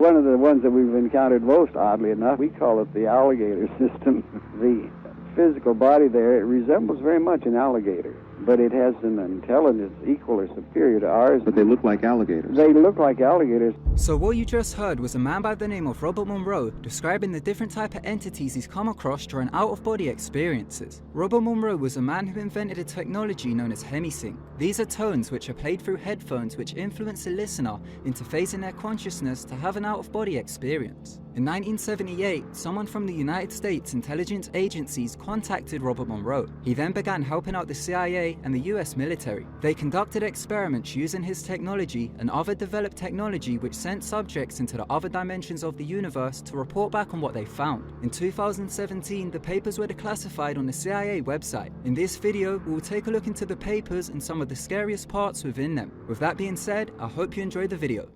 One of the ones that we've encountered most, oddly enough, we call it the alligator system. The physical body there, it resembles very much an alligator, but it has an intelligence equal or superior to ours. But they look like alligators. They look like alligators. So what you just heard was a man by the name of Robert Monroe describing the different type of entities he's come across during out-of-body experiences. Robert Monroe was a man who invented a technology known as hemisync. These are tones which are played through headphones which influence the listener into phasing their consciousness to have an out-of-body experience. In 1978, someone from the United States intelligence agencies contacted Robert Monroe. He then began helping out the CIA and the US military. They conducted experiments using his technology and other developed technology which sent subjects into the other dimensions of the universe to report back on what they found. In 2017, the papers were declassified on the CIA website. In this video, we will take a look into the papers and some of the scariest parts within them. With that being said, I hope you enjoyed the video.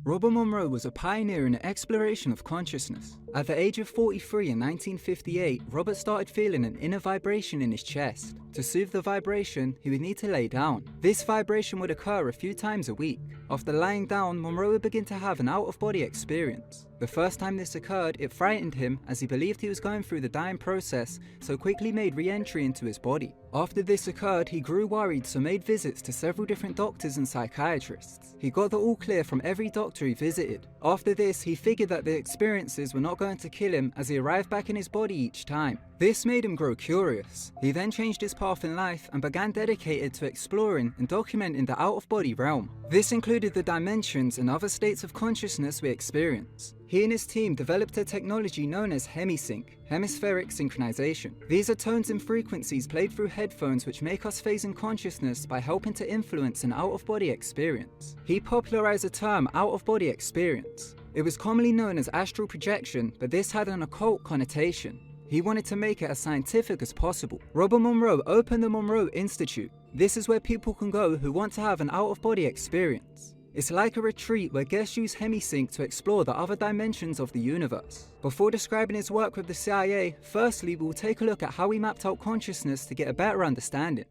Robert Monroe was a pioneer in the exploration of consciousness. At the age of 43 in 1958, Robert started feeling an inner vibration in his chest. To soothe the vibration, he would need to lay down. This vibration would occur a few times a week. After lying down, Monroe would begin to have an out-of-body experience. The first time this occurred, it frightened him as he believed he was going through the dying process, so quickly made re-entry into his body. After this occurred, he grew worried, so made visits to several different doctors and psychiatrists. He got the all clear from every doctor he visited. After this, he figured that the experiences were not going to kill him as he arrived back in his body each time. This made him grow curious. He then changed his path in life and began dedicated to exploring and documenting the out-of-body realm. This included the dimensions and other states of consciousness we experience. He and his team developed a technology known as hemisync, hemispheric synchronization. These are tones and frequencies played through headphones which make us phase in consciousness by helping to influence an out-of-body experience. He popularized the term out-of-body experience. It was commonly known as astral projection, but this had an occult connotation. He wanted to make it as scientific as possible. Robert Monroe opened the Monroe Institute. This is where people can go who want to have an out-of-body experience. It's like a retreat where guests use hemisync to explore the other dimensions of the universe. Before describing his work with the CIA, firstly we'll take a look at how he mapped out consciousness to get a better understanding.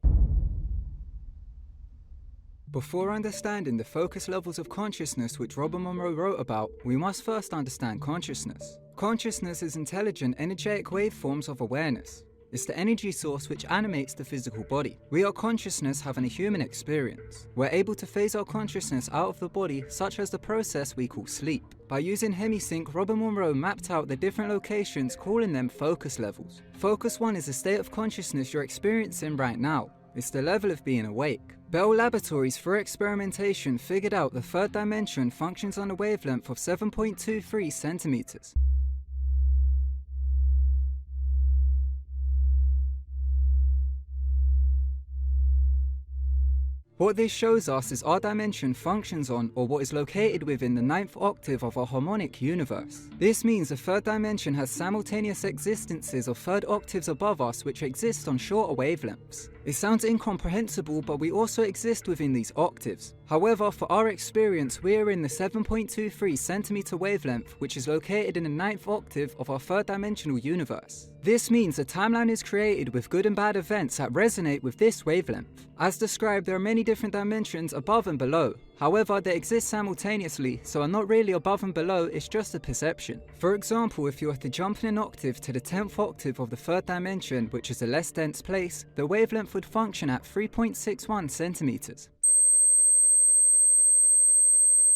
Before understanding the focus levels of consciousness which Robert Monroe wrote about, we must first understand consciousness. Consciousness is intelligent, energetic waveforms of awareness. It's the energy source which animates the physical body. We are consciousness having a human experience. We're able to phase our consciousness out of the body, such as the process we call sleep. By using hemisync, Robert Monroe mapped out the different locations, calling them focus levels. Focus 1 is the state of consciousness you're experiencing right now. It's the level of being awake. Bell Laboratories, through experimentation, figured out the third dimension functions on a wavelength of 7.23 centimeters. What this shows us is our dimension functions on, or what is located within, the 9th octave of our harmonic universe. This means the third dimension has simultaneous existences of third octaves above us which exist on shorter wavelengths. It sounds incomprehensible, but we also exist within these octaves. However, for our experience, we are in the 7.23 centimeter wavelength, which is located in the 9th octave of our third dimensional universe. This means a timeline is created with good and bad events that resonate with this wavelength. As described, there are many different dimensions above and below. However, they exist simultaneously, so are not really above and below, it's just a perception. For example, if you were to jump in an octave to the 10th octave of the third dimension, which is a less dense place, the wavelength would function at 3.61 centimeters.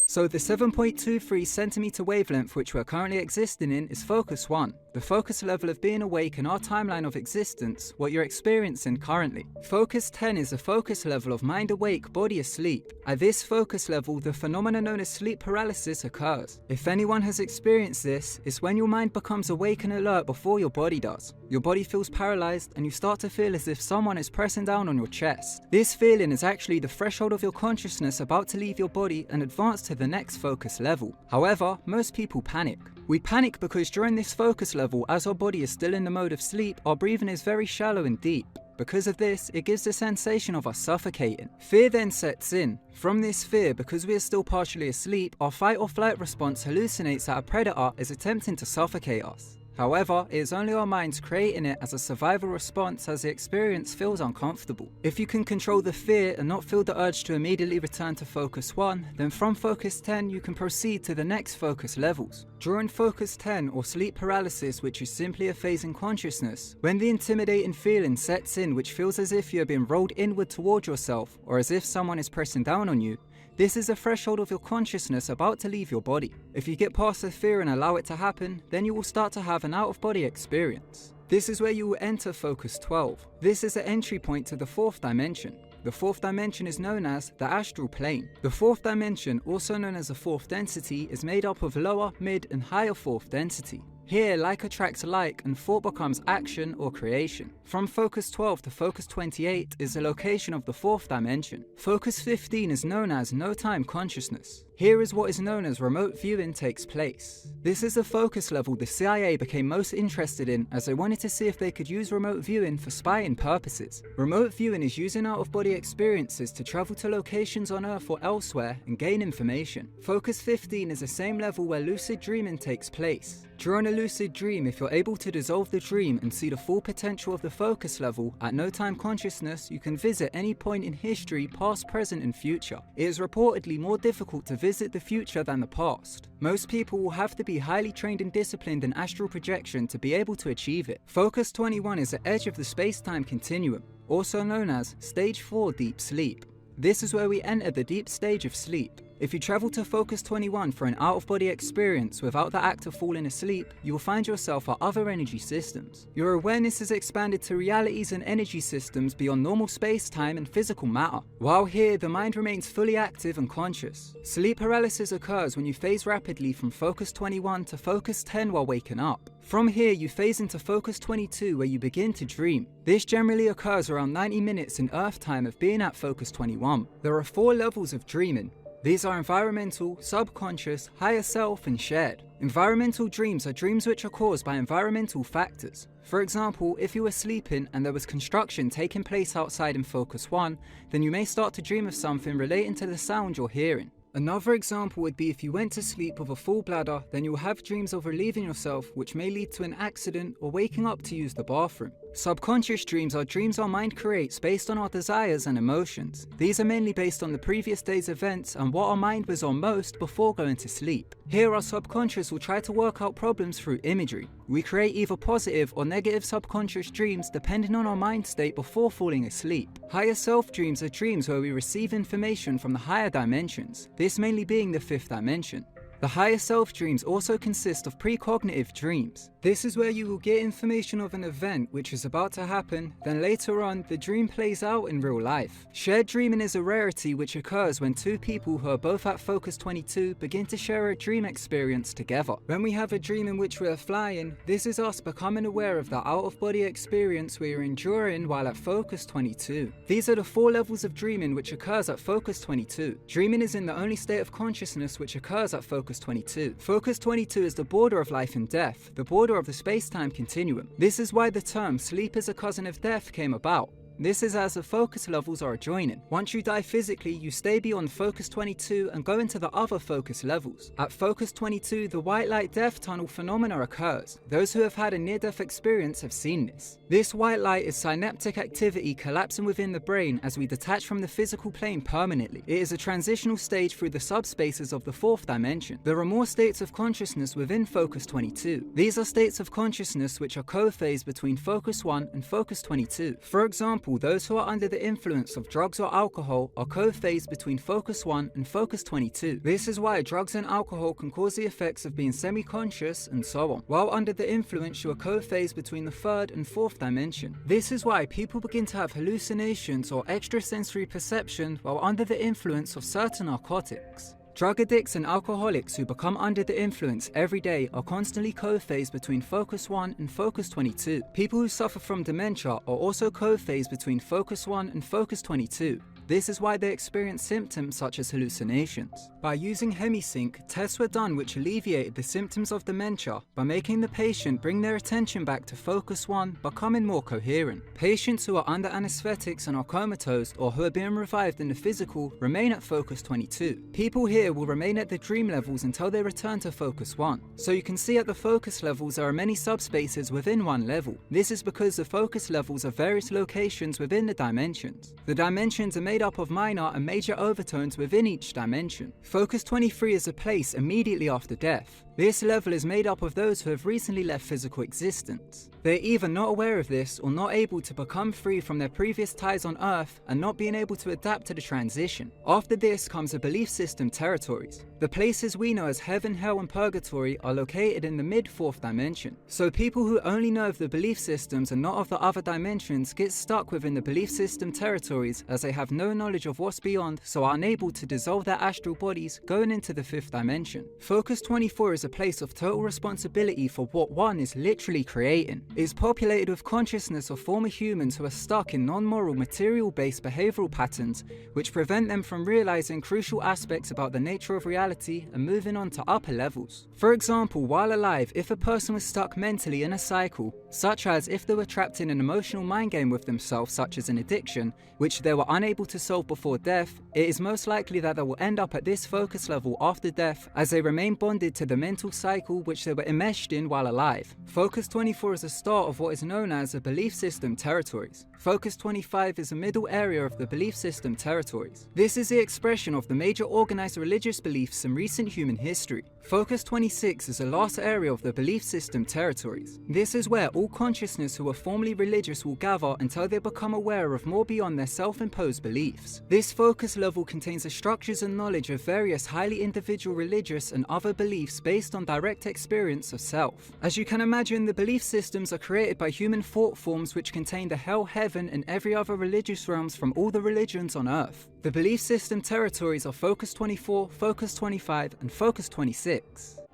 So the 7.23 centimeter wavelength which we're currently existing in is focus 1, the focus level of being awake in our timeline of existence, what you're experiencing currently. Focus 10 is the focus level of mind awake, body asleep. At this focus level, the phenomenon known as sleep paralysis occurs. If anyone has experienced this, it's when your mind becomes awake and alert before your body does. Your body feels paralyzed and you start to feel as if someone is pressing down on your chest. This feeling is actually the threshold of your consciousness about to leave your body and advance to the next focus level. However, most people panic. We panic because during this focus level, as our body is still in the mode of sleep, our breathing is very shallow and deep. Because of this, it gives the sensation of us suffocating. Fear then sets in. From this fear, because we are still partially asleep, our fight or flight response hallucinates that a predator is attempting to suffocate us. However, it is only our minds creating it as a survival response as the experience feels uncomfortable. If you can control the fear and not feel the urge to immediately return to focus 1, then from focus 10 you can proceed to the next focus levels. During focus 10 or sleep paralysis, which is simply a phase in consciousness, when the intimidating feeling sets in which feels as if you are being rolled inward toward yourself or as if someone is pressing down on you, this is a threshold of your consciousness about to leave your body. If you get past the fear and allow it to happen, then you will start to have an out-of-body experience. This is where you will enter focus 12. This is the entry point to the 4th dimension. The 4th dimension is known as the astral plane. The 4th dimension, also known as the 4th density, is made up of lower, mid, and higher 4th density. Here, like attracts like, and thought becomes action or creation. From focus 12 to focus 28 is the location of the 4th dimension. Focus 15 is known as no time consciousness. Here is what is known as remote viewing takes place. This is the focus level the CIA became most interested in as they wanted to see if they could use remote viewing for spying purposes. Remote viewing is using out-of-body experiences to travel to locations on Earth or elsewhere and gain information. Focus 15 is the same level where lucid dreaming takes place. During a lucid dream, if you're able to dissolve the dream and see the full potential of the focus level, at no time consciousness, you can visit any point in history, past, present, and future. It is reportedly more difficult to visit the future than the past. Most people will have to be highly trained and disciplined in astral projection to be able to achieve it. Focus 21 is the edge of the space-time continuum, also known as Stage 4 Deep Sleep. This is where we enter the deep stage of sleep. If you travel to focus 21 for an out-of-body experience without the act of falling asleep, you will find yourself at other energy systems. Your awareness is expanded to realities and energy systems beyond normal space-time and physical matter. While here, the mind remains fully active and conscious. Sleep paralysis occurs when you phase rapidly from focus 21 to focus 10 while waking up. From here, you phase into focus 22 where you begin to dream. This generally occurs around 90 minutes in Earth time of being at focus 21. There are 4 levels of dreaming. These are environmental, subconscious, higher self, and shared. Environmental dreams are dreams which are caused by environmental factors. For example, if you were sleeping and there was construction taking place outside in focus 1, then you may start to dream of something relating to the sound you're hearing. Another example would be if you went to sleep with a full bladder, then you will have dreams of relieving yourself, which may lead to an accident or waking up to use the bathroom. Subconscious dreams are dreams our mind creates based on our desires and emotions. These are mainly based on the previous day's events and what our mind was on most before going to sleep. Here our subconscious will try to work out problems through imagery. We create either positive or negative subconscious dreams depending on our mind state before falling asleep. Higher self dreams are dreams where we receive information from the higher dimensions, this mainly being the 5th dimension. The higher self dreams also consist of precognitive dreams. This is where you will get information of an event which is about to happen, then later on the dream plays out in real life. Shared dreaming is a rarity which occurs when 2 people who are both at focus 22 begin to share a dream experience together. When we have a dream in which we are flying, this is us becoming aware of the out-of-body experience we are enduring while at focus 22. These are the 4 levels of dreaming which occurs at focus 22. Dreaming is in the only state of consciousness which occurs at focus 22. Focus 22 is the border of life and death, the border of the space-time continuum. This is why the term sleep is a cousin of death came about. This is as the focus levels are adjoining. Once you die physically, you stay beyond focus 22 and go into the other focus levels. At focus 22, the white light death tunnel phenomena occurs. Those who have had a near-death experience have seen this. This white light is synaptic activity collapsing within the brain as we detach from the physical plane permanently. It is a transitional stage through the subspaces of the 4th dimension. There are more states of consciousness within focus 22. These are states of consciousness which are co-phased between focus 1 and focus 22. For example, those who are under the influence of drugs or alcohol are co-phased between focus 1 and focus 22. This is why drugs and alcohol can cause the effects of being semi-conscious and so on. While under the influence, you are co-phased between the 3rd and 4th dimension. This is why people begin to have hallucinations or extrasensory perception while under the influence of certain narcotics. Drug addicts and alcoholics who become under the influence every day are constantly co-phased between focus 1 and focus 22. People who suffer from dementia are also co-phased between focus 1 and focus 22. This is why they experience symptoms such as hallucinations. By using HemiSync, tests were done which alleviated the symptoms of dementia by making the patient bring their attention back to focus 1, becoming more coherent. Patients who are under anesthetics and are comatose or who are being revived in the physical remain at focus 22. People here will remain at the dream levels until they return to focus 1. So you can see at the focus levels there are many subspaces within one level. This is because the focus levels are various locations within the dimensions. The dimensions are made up of minor and major overtones within each dimension. Focus 23 is a place immediately after death. This level is made up of those who have recently left physical existence. They are either not aware of this or not able to become free from their previous ties on Earth and not being able to adapt to the transition. After this comes the belief system territories. The places we know as heaven, hell and purgatory are located in the mid-4th dimension. So people who only know of the belief systems and not of the other dimensions get stuck within the belief system territories as they have no knowledge of what's beyond, so are unable to dissolve their astral bodies going into the 5th dimension. Focus 24 is a place of total responsibility for what one is literally creating. It is populated with consciousness of former humans who are stuck in non-moral material-based behavioral patterns which prevent them from realizing crucial aspects about the nature of reality and moving on to upper levels. For example, while alive, if a person was stuck mentally in a cycle, such as if they were trapped in an emotional mind game with themselves such as an addiction, which they were unable to solve before death, it is most likely that they will end up at this focus level after death as they remain bonded to the mental cycle which they were enmeshed in while alive. Focus 24 is the start of what is known as the belief system territories. Focus 25 is the middle area of the belief system territories. This is the expression of the major organized religious beliefs in recent human history. Focus 26 is the last area of the belief system territories. This is where all consciousness who are formerly religious will gather until they become aware of more beyond their self-imposed beliefs. This focus level contains the structures and knowledge of various highly individual religious and other beliefs based on direct experience of self. As you can imagine, the belief systems are created by human thought forms which contain the hell, heaven and every other religious realms from all the religions on earth. The belief system territories are Focus 24, Focus 25 and Focus 26.